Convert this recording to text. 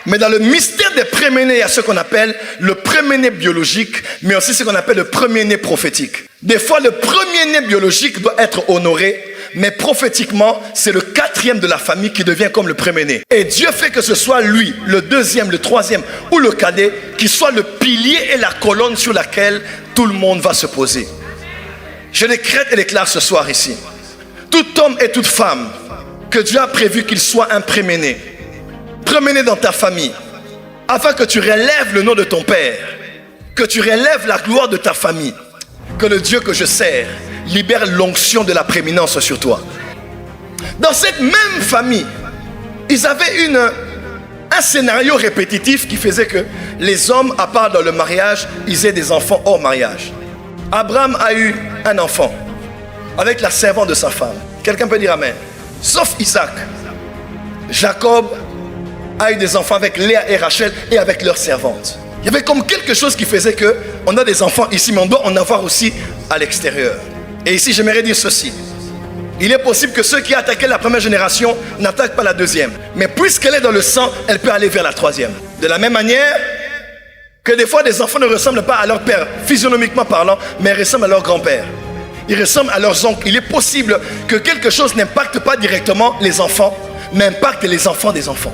Mais dans le mystère des préménés, il y a ce qu'on appelle le premier-né biologique, mais aussi ce qu'on appelle le premier-né prophétique. Des fois, le premier-né biologique doit être honoré, mais prophétiquement, c'est le quatrième de la famille qui devient comme le premier-né. Et Dieu fait que ce soit lui, le deuxième, le troisième ou le cadet, qui soit le pilier et la colonne sur laquelle tout le monde va se poser. Je décrète et déclare ce soir ici. Tout homme et toute femme que Dieu a prévu qu'il soit un premier-né, premier-né dans ta famille, afin que tu relèves le nom de ton père, que tu relèves la gloire de ta famille, que le Dieu que je sers libère l'onction de la prééminence sur toi. Dans cette même famille, ils avaient un scénario répétitif qui faisait que les hommes, à part dans le mariage, ils aient des enfants hors mariage. Abraham a eu un enfant avec la servante de sa femme. Quelqu'un peut dire amen. Sauf Isaac. Jacob a eu des enfants avec Léa et Rachel et avec leurs servantes. Il y avait comme quelque chose qui faisait que on a des enfants ici, mais on doit en avoir aussi à l'extérieur. Et ici, j'aimerais dire ceci. Il est possible que ceux qui attaquaient la première génération n'attaquent pas la deuxième. Mais puisqu'elle est dans le sang, elle peut aller vers la troisième. De la même manière que des fois, des enfants ne ressemblent pas à leur père, physionomiquement parlant, mais ressemblent à leur grand-père. Ils ressemblent à leurs oncles. Il est possible que quelque chose n'impacte pas directement les enfants, mais impacte les enfants des enfants.